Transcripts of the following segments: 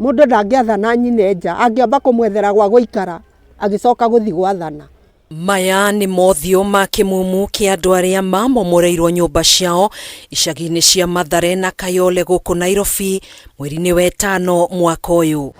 Mundu ndangĩathana nyine nja, angĩamba kũmwethera gwa gũikara agicoka guthi gwathana. Maya nĩ mothiũ ma kĩmumu kĩa andũ arĩa mamomoreirwo nyũmba ciao icagi-inĩ cia Mathare na Kayole gũkũ Nairobi mweri-inĩ wa ĩtano mwaka ũyũ.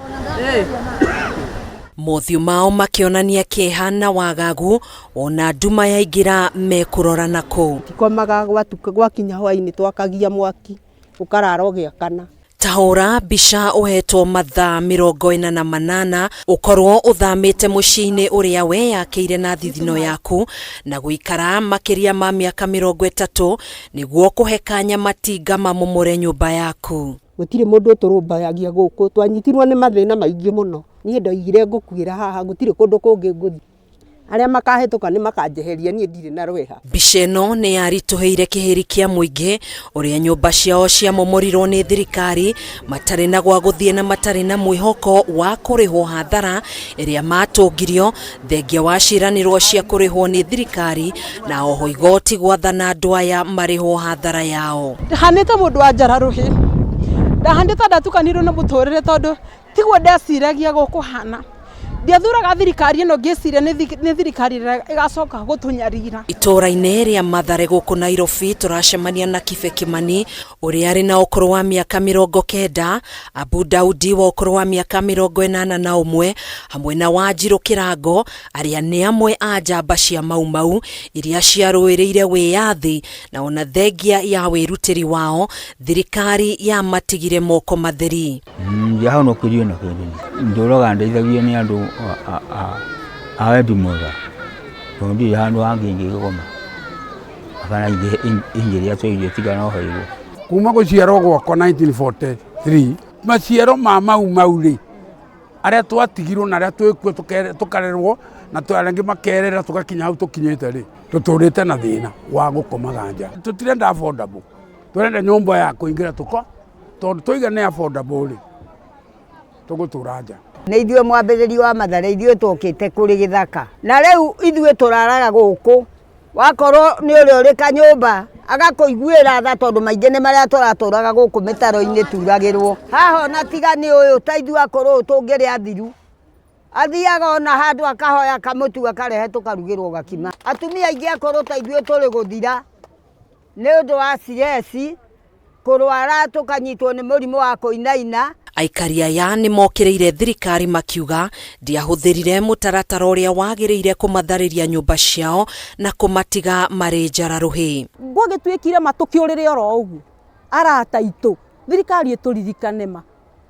Mothiũ mao makĩonania kĩeha na wagagu ona nduma yaingĩra mekũrorana kũu. Tikomaga gwakinya hwaĩ-inĩ twakagia mwaki ũkarara ũgĩakana. Tahũra mbica ũhetwo mathaa 48 ũkorwo ũthamĩte mũciĩ-inĩ ũrĩa weyakĩire na thithino yaku na gũikara makĩria ma mĩaka 30 nĩguo kũhe kanya matinga mamomore nyũmba yaku. Gũtirĩ mũndũ ũtũrũmbayagia gũkũ, twanyitirwo nĩ mathĩna maingĩ mũno. Niĩ ndoigire ngũkuĩra haha, gũtirĩ kũndũ kũngĩ ngũthi. Arĩa makahĩtũka nĩ makanjeheria, niĩ ndirĩ na rweha. Mbica ĩno nĩ yaritũhĩire kĩhĩri kĩa mũingĩ ũrĩa nyũmba ciao ciamomorirwo nĩ thirikari matarĩ na gwa gũthiĩ na matarĩ na mwĩhoko wa kũrĩhwo hathara ĩrĩa matũngirio thengia wa ciĩranĩrwo cia kũrĩhwo nĩ thirikari na oho igoti gwathana andũ aya marĩhwo hathara yao. Ndahanĩte mũndũ wa Njararuhĩ, ndahanĩte ndatukanirwo na mũtũrĩre tondũ tiguo ndeciragia gũkũhana. Ndiathuraga thirikari ĩno ngĩciria nĩ thirikari ĩgacoka gũtũnyarira. Itũra-inĩ rĩa Mathare gũkũ Nairobi tũracemania na Kibe Kimani ũrĩa arĩ na ũkũrũ wa mĩaka 90, Abu Daudi wa ũkũrũ wa mĩaka 81 hamwe na Wanjiru Kĩrango arĩa nĩ amwe a njamba cia Mau iria ciarũĩrĩire wĩyathi na ona thengia ya wĩrutĩri wao thirikari ya matigire moko matheri. Ndiahonokirio na kĩndũ ndũraga ndeithagio nĩ andũ a wendi mwega tondũ handũ hangĩ ingĩgoma kana ingĩria tũirio tigana o haigwo. Kuma gũciarwo gwakwa 1943 maciaro ma Mau rĩ arĩa twatigirwo na arĩa twĩkuo tũkarerwo na arĩa makerera tũgakinya hau tũkinyĩte rĩ tũtũrĩte na thĩna wa gũkomaga nja. Tũtirenda affordable, tũrenda nyũmba ya kũingĩra tondũ tũiga nĩ affordable rĩ tũgũtũra nja. Nĩ ithuĩ mwambĩrĩri wa Mathare, ithuĩ tũkĩte kũrĩ gĩthaka na rĩu ithuĩ tũraraga gũkũ, wakorwo nĩ ũrĩa ũrĩ kanyũmba agakũiguĩra tha tondũ maingĩ nĩ marĩa tũratũraga gũkũ mĩtaro-inĩ turagĩrwo. Haha ona tiga nĩ ũyũ ta ithuĩ akorwo tũngĩrĩ athiru athiaga ona handũ akahoya kamũtu akarehe tũkarugĩrwo gakima. Atumia aingĩ akorwo ta ithuĩ tũrĩ gũthira nĩ ũndũ wa stress, kũrwara tũkanyitwo nĩ mũrimũ wa kũinaina. Aikari aya nĩ mokĩrĩire thirikari makiuga ndiahũthĩrire mũtaratara ũrĩa wagĩrĩire kũmatharĩria nyũmba ciao na kũmatiga marĩ Njararuhĩ. Gwagĩtuĩkire matũkĩũrĩre oro ũguo arata aitũ thirikari ĩtũririkane ma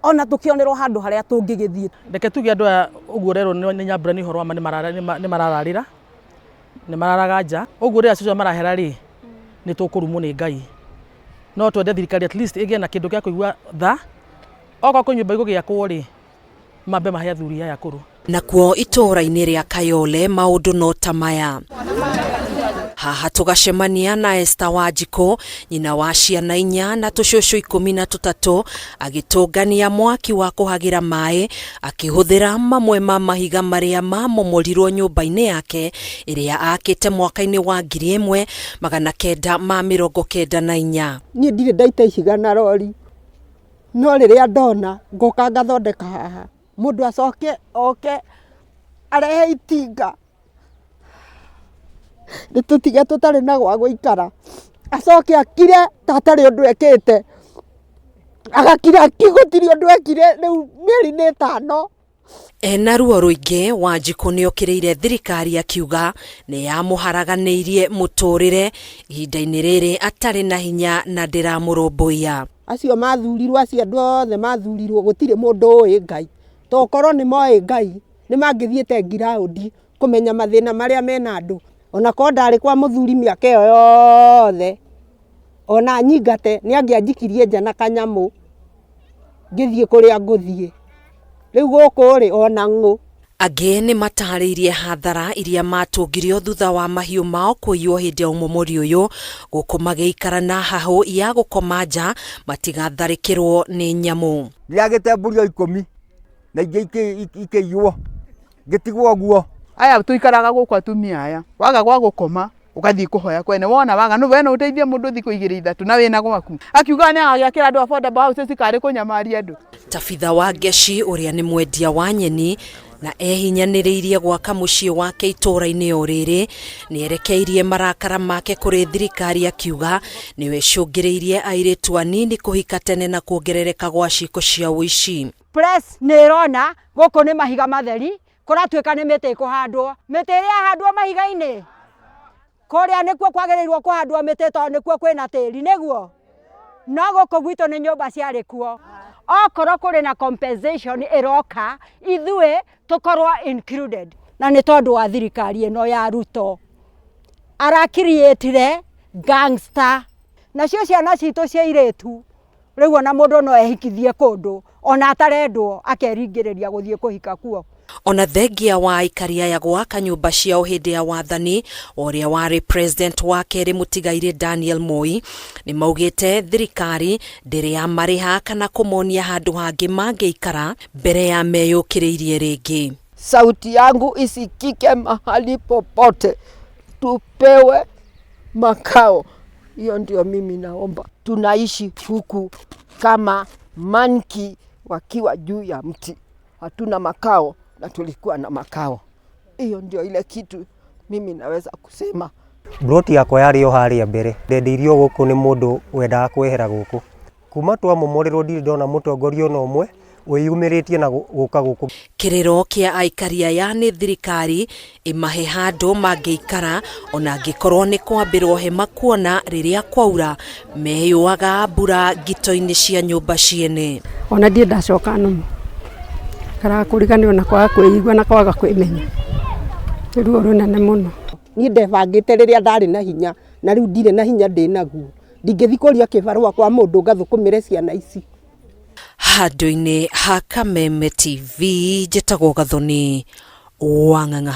ona tũkĩonerwo handũ harĩa tũngĩgĩthiĩ. Reke tuge andũ aya ũguo rero nĩ nyambura nĩ ũhoro wa nĩ marararĩra nĩ mararaga nja ũguo rĩrĩa cicio marahera rĩ nĩ tũkũrumwo nĩ Ngai. No twende thirikari at least ĩgĩe na kĩndũ gĩa kũigua tha okorwo kwĩ nyũmba igũgĩakwo rĩ mambe mahe athuri aya akũrũ. Nakuo itũra-inĩ rĩa Kayole maũndũ no ta maya. Haha tũgacemania na Esther Wanjiku, nyina wa ciana 4 na tũcũcũ 13 agĩtũngania mwaki wa kũhagĩra maĩ akĩhũthĩra mamwe ma mahiga marĩa mamomorirwo nyũmba-inĩ yake ĩrĩa akĩte mwaka-inĩ wa 1994. Niĩ ndirĩ ndaita ihiga na rori, no rĩrĩa ndona ngoka ngathondeka haha mũndũ acoke oke arehe itinga nĩtũtige tũtarĩ na gwa gũikara, acoke akire tatarĩ ũndũ ekĩte agakira gũtirĩ ũndũ ekire rĩu mĩeri nĩ 5. Ena ruo rũingĩ Wanjiku nĩ okĩrĩire thirikari akiuga nĩ yamũharaganĩirie mũtũrĩre ihinda-inĩ rĩrĩ atarĩ na hinya na ndĩramũrũmbũiya. Acio mathurirwo, acio andũ othe mathurirwo, gũtirĩ mũndũ ũĩ Ngai. Tokorwo nĩ moĩ Ngai nĩ mangĩthiĩte ngiraundi kũmenya mathĩna marĩa mena andũ. Ona ko ndarĩ kwa mũthuri mĩaka ĩyo yothe ona nyingate nĩ angĩanjikirie nja na kanyamũ ngĩthiĩ kũrĩa ngũthiĩ. Rĩu gũkũ rĩ ona ng'ũ. Angĩ nĩ matarĩirie hathara iria matũngirio thutha wa mahiũ mao kũiywo hĩndĩ ya ũmomori ũyũ gũkũ magĩikara na hahũ ya gũkoma nja matigatharĩkĩrwo nĩ nyamũ. Ndiagĩte mbũri 10 na ingĩ ikĩiywo ngĩtigwo guo. Aya tũikaraga gũkũ atumia aya waga gwa gũkoma ugathii kuhoya kwene wona waganu wena uteithia mundu thiku 2-3 na wina gwaku akiuga ni agagiakira andu affordable houses kari kunyamaria andu. Tabitha wa Ngeci uria ni mwendia wa nyeni na ehinyanireirie gwaka muciĩ wake itũra-inĩ o rĩrĩ nĩ erekeirie marakara make kũrĩ thirikari akiuga nĩwe icũngĩrĩirie airĩtu anini kũhika tene na kuongerereka gwa ciĩko cia ũici. Press nĩ ĩrona gũkũ nĩ mahiga matheri kũratuĩka nĩ mĩtĩ ĩkũhandwo. Mĩtĩ ĩrĩa yahandwo mahiga-inĩ kũrĩa nĩkuo kwagĩrĩirwo kũhandwo mĩtĩ tondũ nĩkuo kwĩna tĩri nĩguo. No gũkũ gwitũ nĩ nyũmba ciarĩ kuo. Okorwo kũrĩ na compensation ĩroka ithuĩ tukorwo included. Na nĩ tondũ wa thirikari ĩno ya Ruto arakiriĩtire gangster. Nacio ciana citũ cia airĩtu rĩu ona mũndũ no ehikithie kũndũ ona atarendwo akeringĩrĩria gũthiĩ kũhika kuo. Ona thengia wa aikari aya gwaka nyũmba ciao hĩndĩ ya wathani ũrĩa warĩ president wa kerĩ mũtigairĩ Daniel Moi nĩ maugĩte thirikari ndĩrĩ ya marĩha kana kũmonia handũ hangĩ mangĩikara mbere ya meyũkĩrĩirie rĩngĩ. Sauti yangu isikike mahali popote, tupewe makao. Hiyo ndio mimi naomba. Tunaishi huku kama manki wakiwa juu ya mti. Hatuna makao na tulikuwa na makao. Hiyo ndio ile kitu mimi naweza kusema. Broti yakwa yarĩ o harĩa mbere. Ndendirio gũkũ nĩ mũndũ wendaga kwehera gũkũ. Kuma twamomorerwo ndirĩ ndona mũtongoria ona ũmwe wĩyumĩrĩtie na gũka gũkũ. Kĩrĩro kĩa aikari aya nĩ thirikari ĩmahe handũ mangĩikara ona angĩkorwo nĩ kwambĩrwo hema kuona rĩrĩa kwaura meyũaga mbura ngito-inĩ cia nyũmba ciene. Ona ndiĩ ndacoka nũmu. Karakũriganĩrwo na kwaga kwĩigua na kwaga kwĩmenya. Ruo rũnene mũno. Niĩ ndebangĩte rĩrĩa ndarĩ na hinya na rĩu ndirĩ na hinya ndĩ naguo. Ndingĩthi kũria kĩbarũa kwa mũndũ ngathũkũmĩre ciana ici. Handũ-inĩ ha Kameme TV njĩtagwo Gathoni Wang'ang'a.